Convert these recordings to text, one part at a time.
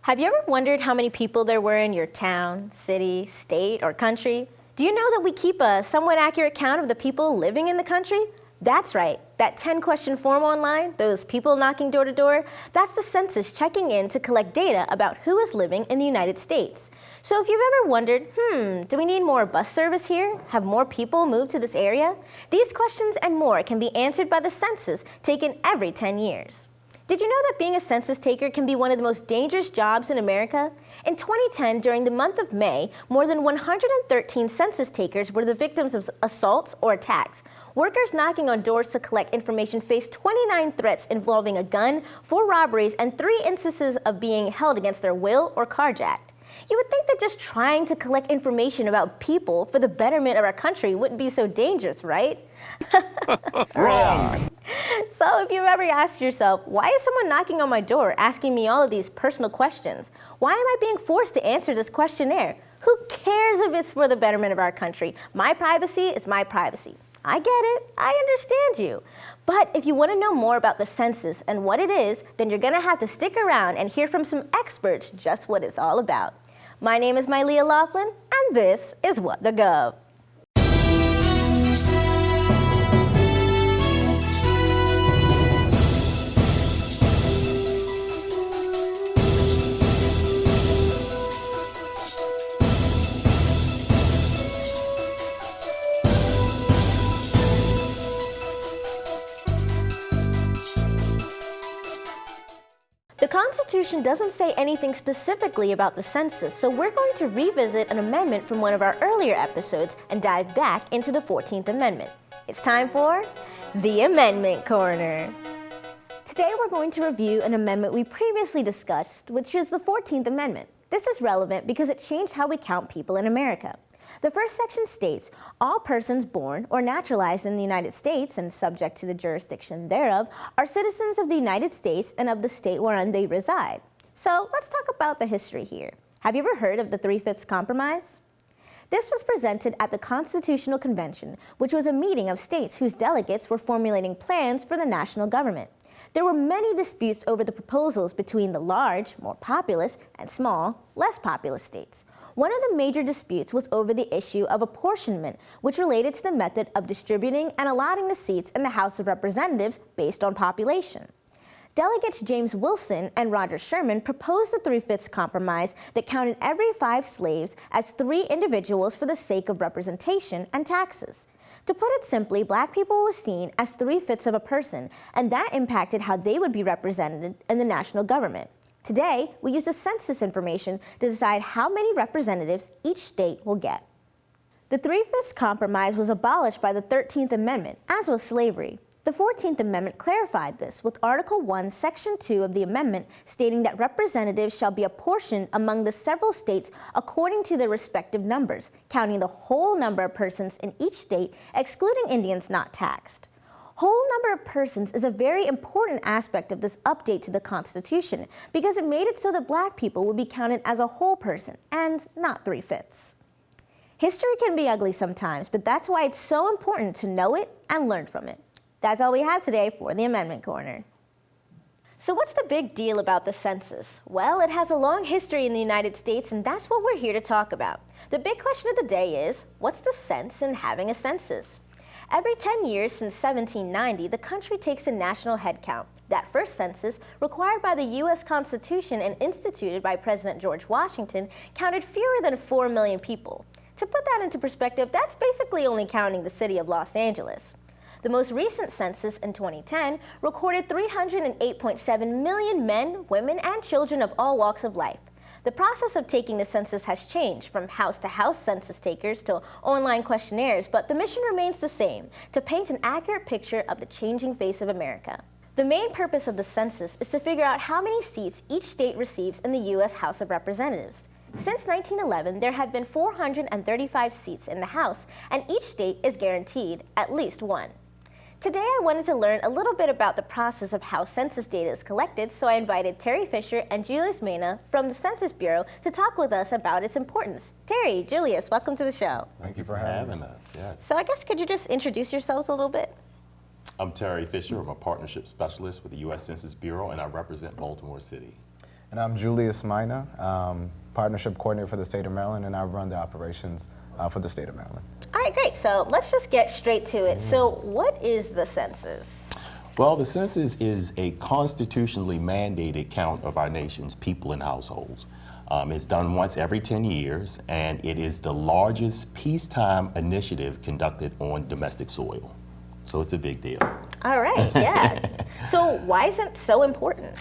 Have you ever wondered how many people there were in your town, city, state, or country? Do you know that we keep a somewhat accurate count of the people living in the country? That's right, that 10-question form online, those people knocking door to door, that's the census checking in to collect data about who is living in the United States. So if you've ever wondered, do we need more bus service here? Have more people moved to this area? These questions and more can be answered by the census taken every 10 years. Did you know that being a census taker can be one of the most dangerous jobs in America? In 2010, during the month of May, more than 113 census takers were the victims of assaults or attacks. Workers knocking on doors to collect information faced 29 threats involving a gun, 4 robberies, and 3 instances of being held against their will or carjacked. You would think that just trying to collect information about people for the betterment of our country wouldn't be so dangerous, right? Wrong. So if you've ever asked yourself, why is someone knocking on my door asking me all of these personal questions? Why am I being forced to answer this questionnaire? Who cares if it's for the betterment of our country? My privacy is my privacy. I get it, I understand you. But if you want to know more about the census and what it is, then you're gonna have to stick around and hear from some experts just what it's all about. My name is Myleah Lofland, and this is What the Gov. The Constitution doesn't say anything specifically about the census, so we're going to revisit an amendment from one of our earlier episodes and dive back into the 14th Amendment. It's time for the Amendment Corner. Today we're going to review an amendment we previously discussed, which is the 14th Amendment. This is relevant because it changed how we count people in America. The first section states, all persons born or naturalized in the United States and subject to the jurisdiction thereof are citizens of the United States and of the state wherein they reside. So let's talk about the history here. Have you ever heard of the 3/5 Compromise? This was presented at the Constitutional Convention, which was a meeting of states whose delegates were formulating plans for the national government. There were many disputes over the proposals between the large, more populous, and small, less populous states. One of the major disputes was over the issue of apportionment, which related to the method of distributing and allotting the seats in the House of Representatives based on population. Delegates James Wilson and Roger Sherman proposed the 3/5 Compromise that counted every 5 slaves as 3 individuals for the sake of representation and taxes. To put it simply, black people were seen as 3/5 of a person, and that impacted how they would be represented in the national government. Today, we use the census information to decide how many representatives each state will get. The 3/5 Compromise was abolished by the 13th Amendment, as was slavery. The 14th Amendment clarified this with Article 1, Section 2 of the amendment stating that representatives shall be apportioned among the several states according to their respective numbers, counting the whole number of persons in each state, excluding Indians not taxed. Whole number of persons is a very important aspect of this update to the Constitution because it made it so that black people would be counted as a whole person and not 3/5. History can be ugly sometimes, but that's why it's so important to know it and learn from it. That's all we have today for the Amendment Corner. So what's the big deal about the census? Well, it has a long history in the United States, and that's what we're here to talk about. The big question of the day is, what's the sense in having a census? Every 10 years since 1790, the country takes a national head count. That first census, required by the US Constitution and instituted by President George Washington, counted fewer than 4 million people. To put that into perspective, that's basically only counting the city of Los Angeles. The most recent census in 2010 recorded 308.7 million men, women, and children of all walks of life. The process of taking the census has changed from house-to-house census takers to online questionnaires, but the mission remains the same, to paint an accurate picture of the changing face of America. The main purpose of the census is to figure out how many seats each state receives in the U.S. House of Representatives. Since 1911, there have been 435 seats in the House, and each state is guaranteed at least one. Today, I wanted to learn a little bit about the process of how census data is collected, so I invited Terry Fisher and Julius Mena from the Census Bureau to talk with us about its importance. Terry, Julius, welcome to the show. Thank you for having us. Yes. So I guess could you just introduce yourselves a little bit? I'm Terry Fisher. I'm a partnership specialist with the US Census Bureau, and I represent Baltimore City. And I'm Julius Myleah, Partnership Coordinator for the state of Maryland, and I run the operations for the state of Maryland. All right, great. So let's just get straight to it. So what is the census? Well, the census is a constitutionally mandated count of our nation's people and households. It's done once every 10 years, and it is the largest peacetime initiative conducted on domestic soil. So it's a big deal. All right, yeah. So why is it so important?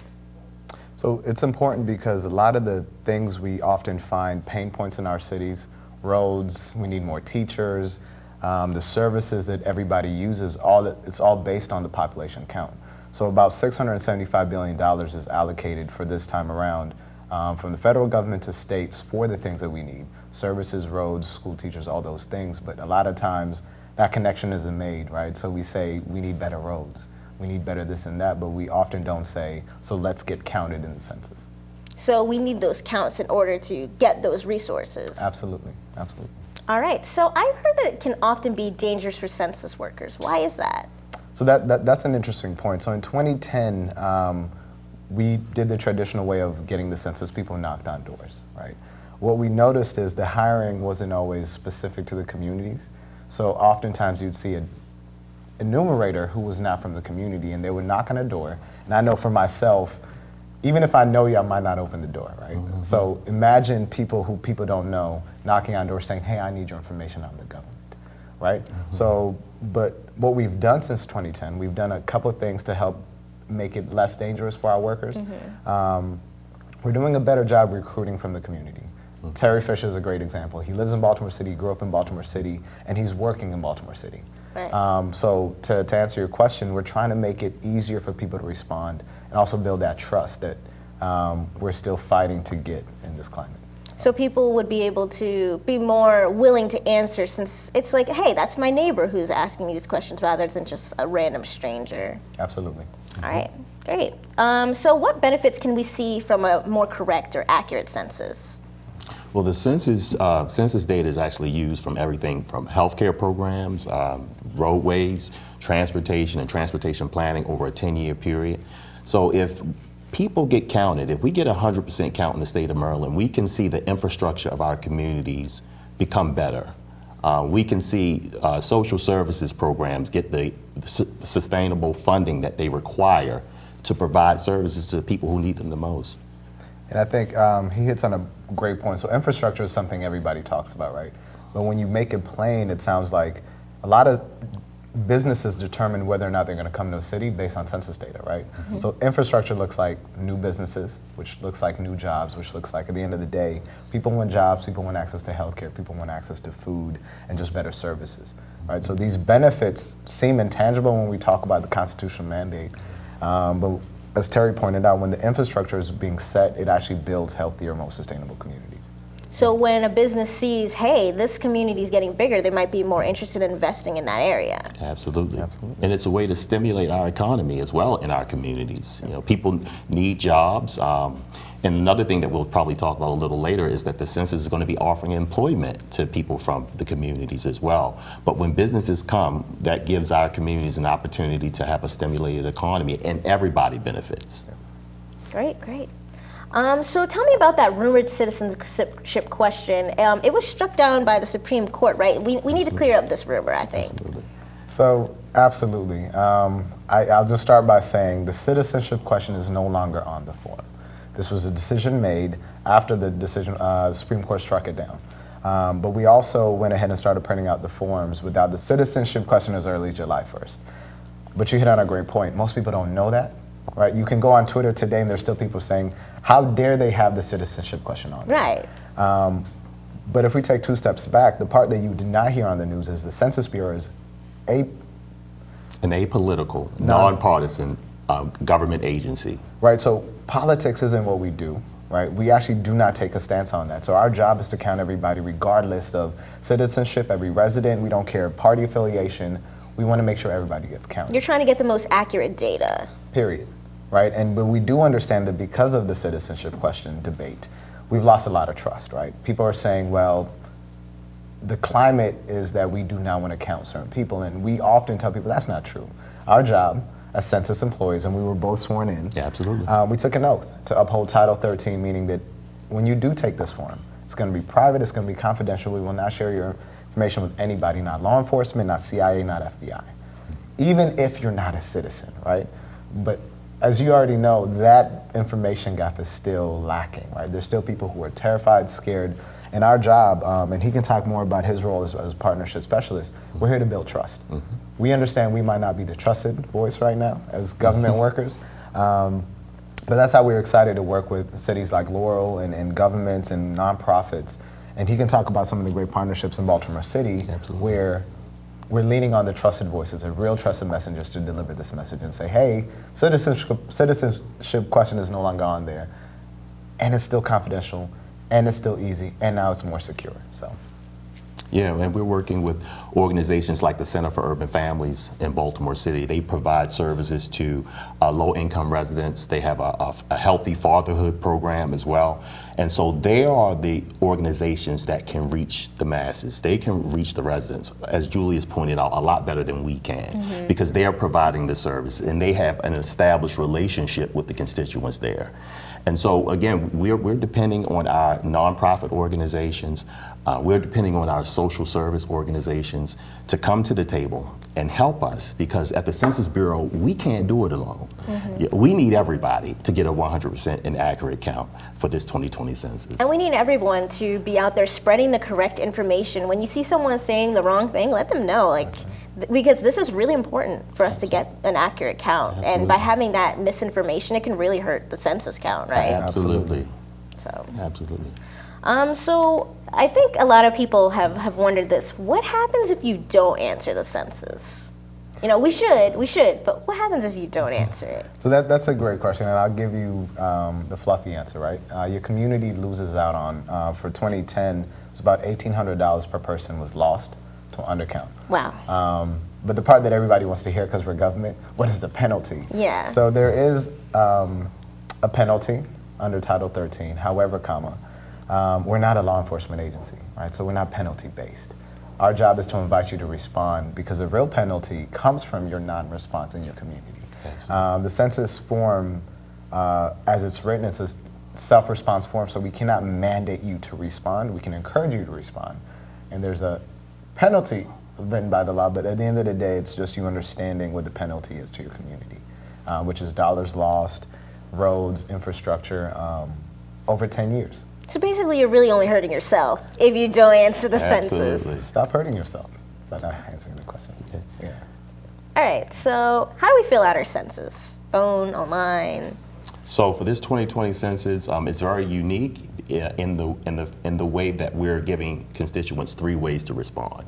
So it's important because a lot of the things we often find pain points in our cities, roads, we need more teachers, the services that everybody uses, it's all based on the population count. So about $675 billion is allocated for this time around from the federal government to states for the things that we need, services, roads, school teachers, all those things. But a lot of times that connection isn't made, right? So we say we need better roads, we need better this and that, but we often don't say, so let's get counted in the census. So we need those counts in order to get those resources. Absolutely, absolutely. All right, so I've heard that it can often be dangerous for census workers. Why is that? So that's an interesting point. So in 2010, we did the traditional way of getting the census. People knocked on doors, right? What we noticed is the hiring wasn't always specific to the communities. So oftentimes you'd see an enumerator who was not from the community, and they would knock on a door. And I know for myself, even if I know you, I might not open the door, right? Mm-hmm. So imagine people who people don't know knocking on doors saying, hey, I need your information on the government, right? Mm-hmm. So, but what we've done since 2010, we've done a couple of things to help make it less dangerous for our workers. Mm-hmm. We're doing a better job recruiting from the community. Mm-hmm. Terry Fisher is a great example. He lives in Baltimore City, grew up in Baltimore City, and he's working in Baltimore City. Right. So to answer your question, we're trying to make it easier for people to respond and also build that trust that we're still fighting to get in this climate. So people would be able to be more willing to answer, since it's like, hey, that's my neighbor who's asking me these questions rather than just a random stranger. Absolutely. All right, great. So what benefits can we see from a more correct or accurate census? Well, the census data is actually used from everything from healthcare programs, roadways, transportation, and transportation planning over a 10-year period. So if people get counted, if we get 100% count in the state of Maryland, we can see the infrastructure of our communities become better. We can see social services programs get the sustainable funding that they require to provide services to the people who need them the most. And I think he hits on a great point. So infrastructure is something everybody talks about, right? But when you make it plain, it sounds like a lot of businesses determine whether or not they're going to come to a city based on census data, right? Mm-hmm. So infrastructure looks like new businesses, which looks like new jobs, which looks like at the end of the day, people want jobs, people want access to healthcare, people want access to food and just better services, right? So these benefits seem intangible when we talk about the constitutional mandate, but as Terry pointed out, when the infrastructure is being set, it actually builds healthier, more sustainable communities. So when a business sees, hey, this community is getting bigger, they might be more interested in investing in that area. Absolutely. Absolutely. And it's a way to stimulate our economy as well in our communities. You know, people need jobs. And another thing that we'll probably talk about a little later is that the census is going to be offering employment to people from the communities as well. But when businesses come, that gives our communities an opportunity to have a stimulated economy, and everybody benefits. Great, great. So tell me about that rumored citizenship question. It was struck down by the Supreme Court, right? We need to clear up this rumor, I think. Absolutely. So, absolutely. I'll just start by saying the citizenship question is no longer on the form. This was a decision made after the Supreme Court struck it down. But we also went ahead and started printing out the forms without the citizenship question as early as July 1st. But you hit on a great point. Most people don't know that. Right, you can go on Twitter today and there's still people saying, how dare they have the citizenship question on there? Right. But if we take two steps back, the part that you did not hear on the news is the Census Bureau is an apolitical, nonpartisan government agency. Right, so politics isn't what we do, right? We actually do not take a stance on that. So our job is to count everybody regardless of citizenship, every resident. We don't care party affiliation. We want to make sure everybody gets counted. You're trying to get the most accurate data. Period. Right, but we do understand that because of the citizenship question debate, we've lost a lot of trust, right? People are saying, well, the climate is that we do not want to count certain people, and we often tell people that's not true. Our job as census employees, and we were both sworn in. Yeah, absolutely. We took an oath to uphold Title 13, meaning that when you do take this form, it's going to be private, it's going to be confidential. We will not share your information with anybody, not law enforcement, not CIA, not FBI, even if you're not a citizen, right? But as you already know, that information gap is still lacking, right? There's still people who are terrified, scared, and our job, and he can talk more about his role as partnership specialist, we're here to build trust. We understand we might not be the trusted voice right now as government workers, but that's how we're excited to work with cities like Laurel and governments and nonprofits. And he can talk about some of the great partnerships in Baltimore City where we're leaning on the trusted voices, the real trusted messengers to deliver this message and say, hey, citizenship question is no longer on there, and it's still confidential, and it's still easy, and now it's more secure. So. Yeah, and we're working with organizations like the Center for Urban Families in Baltimore City. They provide services to low-income residents. They have a healthy fatherhood program as well. And so they are the organizations that can reach the masses. They can reach the residents, as Julius pointed out, a lot better than we can, because they are providing the service, and they have an established relationship with the constituents there. And so, again, we're depending on our nonprofit organizations, we're depending on our social service organizations to come to the table and help us, because at the Census Bureau, we can't do it alone. We need everybody to get a 100% and accurate count for this 2020 census. And we need everyone to be out there spreading the correct information. When you see someone saying the wrong thing, let them know, like, because this is really important for us to get an accurate count. Absolutely. And by having that misinformation, it can really hurt the census count, right? Absolutely. So. Absolutely. So I think a lot of people have wondered this. What happens if you don't answer the census? You know, we should, but what happens if you don't answer it? So that's a great question, and I'll give you the fluffy answer, right? Your community loses out on, for 2010, it was about $1,800 per person was lost to undercount. Wow. But the part that everybody wants to hear, because we're government, what is the penalty? Yeah. So there is a penalty under Title 13, however, we're not a law enforcement agency, right? So we're not penalty based. Our job is to invite you to respond, because the real penalty comes from your non-response in your community. The census form, as it's written, it's a self-response form, so we cannot mandate you to respond. We can encourage you to respond. And there's a penalty written by the law, but at the end of the day, it's just you understanding what the penalty is to your community, which is dollars lost, roads, infrastructure, over 10 years. So basically, you're really only hurting yourself if you don't answer the census. Stop hurting yourself by not answering the question. Yeah. All right, so how do we fill out our census? Phone, online? So for this 2020 census, it's very unique in the way that we're giving constituents 3 ways to respond.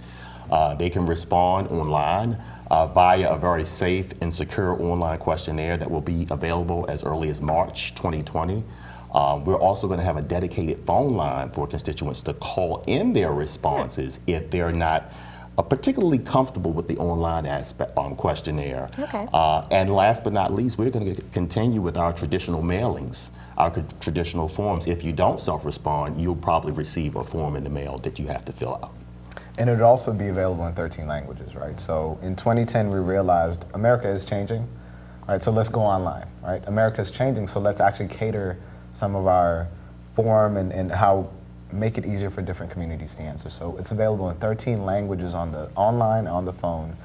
They can respond online via a very safe and secure online questionnaire that will be available as early as March 2020. We're also going to have a dedicated phone line for constituents to call in their responses if they're not particularly comfortable with the online aspect questionnaire. Okay. And last but not least, we're going to continue with our traditional mailings, our traditional forms. If you don't self-respond, you'll probably receive a form in the mail that you have to fill out. And it'll also be available in 13 languages, right? So in 2010, we realized America is changing, right? So let's go online, right? America is changing, so let's actually cater some of our form and how make it easier for different communities to answer. So it's available in 13 languages on the online, on the phone,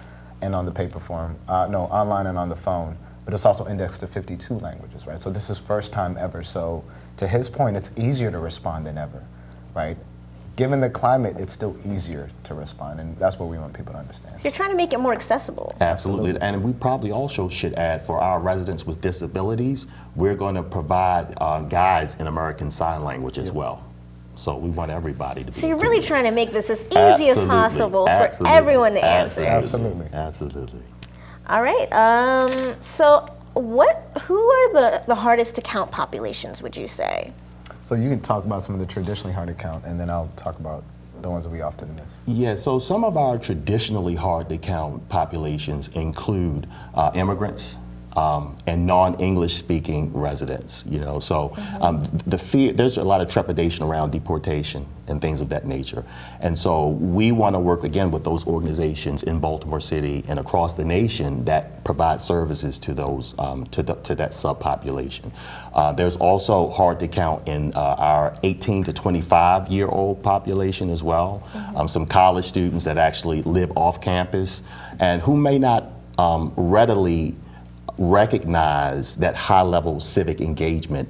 and on the paper form. Online and on the phone, but it's also indexed to 52 languages, right? So this is first time ever. So to his point, it's easier to respond than ever, right? Given the climate, it's still easier to respond, and that's what we want people to understand. So you're trying to make it more accessible. Absolutely, and we probably also should add, for our residents with disabilities, we're going to provide guides in American Sign Language as well. So we want everybody to be. So you're really trying to make this as easy as possible for everyone to answer. Absolutely. Absolutely. All right, so who are the hardest to count populations, would you say? So you can talk about some of the traditionally hard to count, and then I'll talk about the ones that we often miss. Yeah, so some of our traditionally hard to count populations include immigrants, and non-English speaking residents, you know. So the fear, there's a lot of trepidation around deportation and things of that nature. And so we want to work again with those organizations in Baltimore City and across the nation that provide services to those, to that subpopulation. There's also hard to count in our 18 to 25-year-old population as well. Some college students that actually live off campus and who may not readily recognize that high-level civic engagement,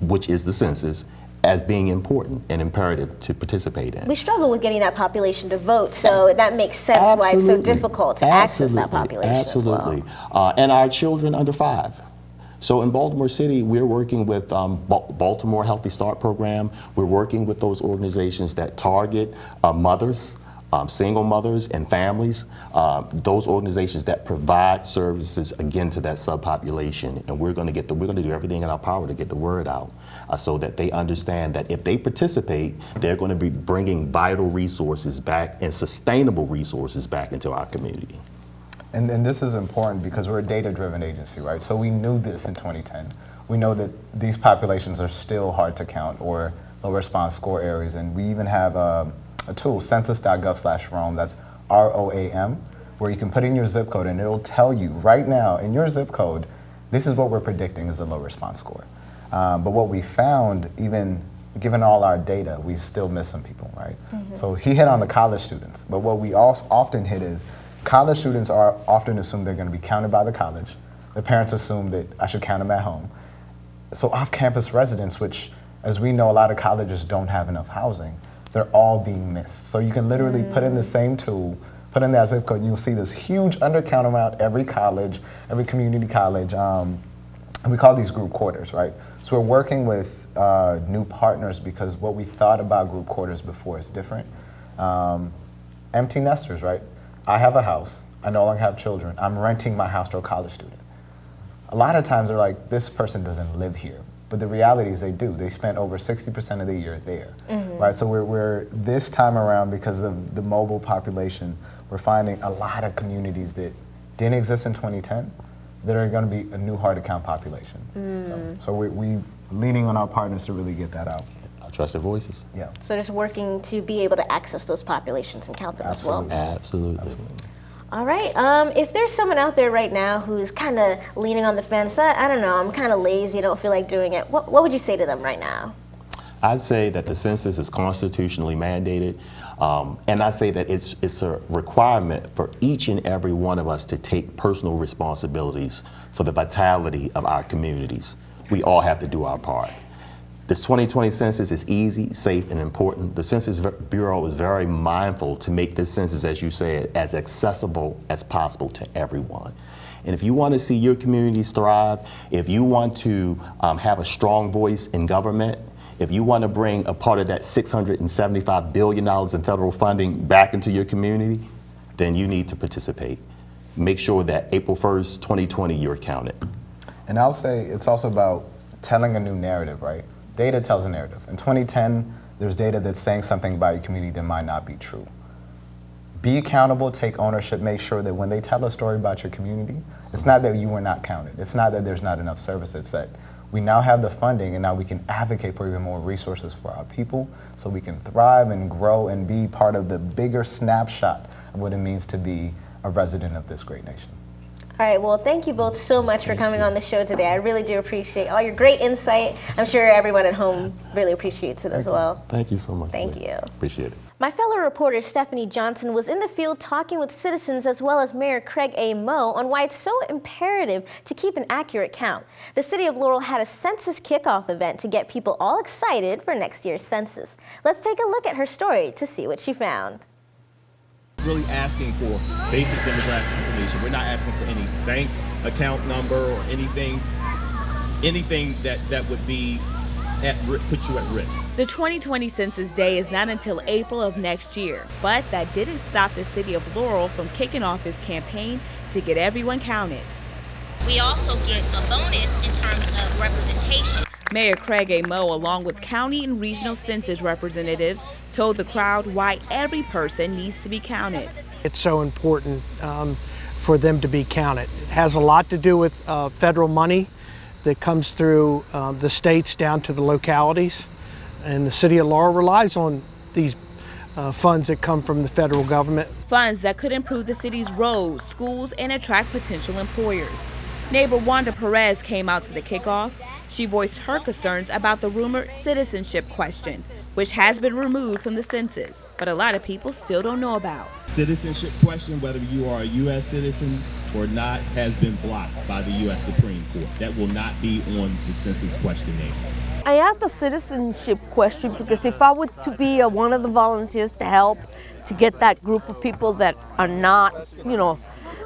which is the census, as being important and imperative to participate in. We struggle with getting that population to vote, so that makes sense why it's so difficult to access that population as well. And our children under 5. So in Baltimore City, we're working with Baltimore Healthy Start Program. We're working with those organizations that target mothers, single mothers and families, those organizations that provide services again to that subpopulation, and we're going to do everything in our power to get the word out so that they understand that if they participate, they're going to be bringing vital resources back and sustainable resources back into our community. And this is important because we're a data-driven agency, right? So we knew this in 2010. We know that these populations are still hard to count or low response score areas, and we even have a tool, census.gov/ROAM, that's ROAM, where you can put in your zip code and it'll tell you right now in your zip code, this is what we're predicting is a low response score. But what we found, even given all our data, we still miss some people, right? So he hit on the college students, but what we often hit is college students are often assumed they're going to be counted by the college. The parents assume that I should count them at home. So off-campus residents, which as we know, a lot of colleges don't have enough housing, they're all being missed. So you can literally put in the same tool, put in that zip code, and you'll see this huge undercount around every college, every community college. And we call these group quarters, right? So we're working with new partners because what we thought about group quarters before is different. Empty nesters, right? I have a house, I no longer have children, I'm renting my house to a college student. A lot of times they're like, this person doesn't live here. But the reality is they do. They spend over 60% of the year there, right? So we're this time around, because of the mobile population, we're finding a lot of communities that didn't exist in 2010 that are going to be a new hard to count population. So we leaning on our partners to really get that out. Our trusted voices. Yeah. So just working to be able to access those populations and count them as well. Absolutely. All right, if there's someone out there right now who's kind of leaning on the fence, I don't know, I'm kind of lazy, I don't feel like doing it, what would you say to them right now? I'd say that the census is constitutionally mandated, and I say that it's a requirement for each and every one of us to take personal responsibilities for the vitality of our communities. We all have to do our part. This 2020 census is easy, safe, and important. The Census Bureau is very mindful to make this census, as you said, as accessible as possible to everyone. And if you want to see your communities thrive, if you want to have a strong voice in government, if you want to bring a part of that $675 billion in federal funding back into your community, then you need to participate. Make sure that April 1st, 2020, you're counted. And I'll say it's also about telling a new narrative, right? Data tells a narrative. In 2010, there's data that's saying something about your community that might not be true. Be accountable, take ownership, make sure that when they tell a story about your community, it's not that you were not counted. It's not that there's not enough service. It's that we now have the funding and now we can advocate for even more resources for our people so we can thrive and grow and be part of the bigger snapshot of what it means to be a resident of this great nation. All right, well, thank you both so much for coming on the show today. I really do appreciate all your great insight. I'm sure everyone at home really appreciates it as well. Thank you so much. Thank you. Appreciate it. My fellow reporter Stephanie Johnson was in the field talking with citizens as well as Mayor Craig A. Moe on why it's so imperative to keep an accurate count. The city of Laurel had a census kickoff event to get people all excited for next year's census. Let's take a look at her story to see what she found. Really asking for basic demographic information. We're not asking for any bank account number or anything that would be put you at risk. The 2020 Census Day is not until April of next year, but that didn't stop the city of Laurel from kicking off its campaign to get everyone counted. We also get a bonus in terms of representation. Mayor Craig A. Moe, along with county and regional census representatives, told the crowd why every person needs to be counted. It's so important for them to be counted. It has a lot to do with federal money that comes through the states down to the localities. And the city of Laurel relies on these funds that come from the federal government. Funds that could improve the city's roads, schools, and attract potential employers. Neighbor Wanda Perez came out to the kickoff. She voiced her concerns about the rumored citizenship question, which has been removed from the census, but a lot of people still don't know about. Citizenship question, whether you are a U.S. citizen or not, has been blocked by the U.S. Supreme Court. That will not be on the census questionnaire. I asked the citizenship question because if I were to be one of the volunteers to help to get that group of people that are not,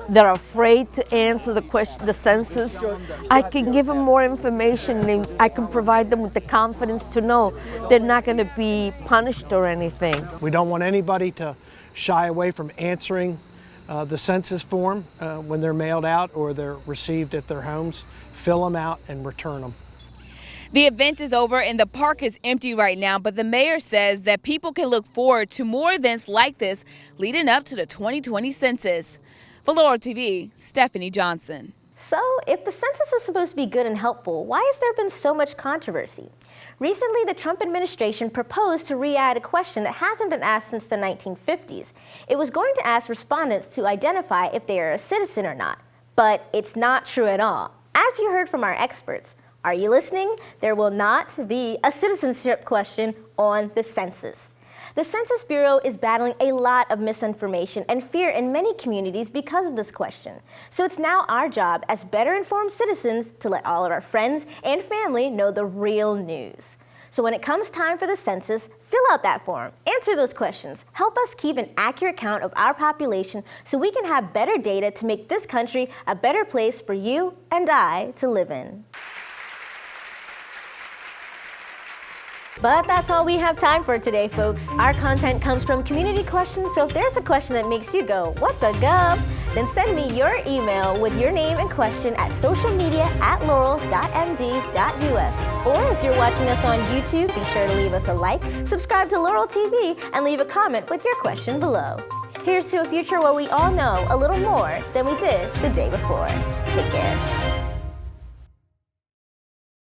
that are afraid to answer the question, the census, I can give them more information and I can provide them with the confidence to know they're not going to be punished or anything. We don't want anybody to shy away from answering the census form when they're mailed out or they're received at their homes. Fill them out and return them. The event is over and the park is empty right now, but the mayor says that people can look forward to more events like this leading up to the 2020 census. For Laurel TV, Stephanie Johnson. So, if the census is supposed to be good and helpful, why has there been so much controversy? Recently, the Trump administration proposed to re-add a question that hasn't been asked since the 1950s. It was going to ask respondents to identify if they are a citizen or not. But it's not true at all. As you heard from our experts, are you listening? There will not be a citizenship question on the census. The Census Bureau is battling a lot of misinformation and fear in many communities because of this question. So it's now our job as better informed citizens to let all of our friends and family know the real news. So when it comes time for the census, fill out that form, answer those questions, help us keep an accurate count of our population so we can have better data to make this country a better place for you and I to live in. But that's all we have time for today, folks. Our content comes from community questions, so if there's a question that makes you go, what the gov? Then send me your email with your name and question at socialmedia@laurel.md.us. Or if you're watching us on YouTube, be sure to leave us a like, subscribe to Laurel TV, and leave a comment with your question below. Here's to a future where we all know a little more than we did the day before. Take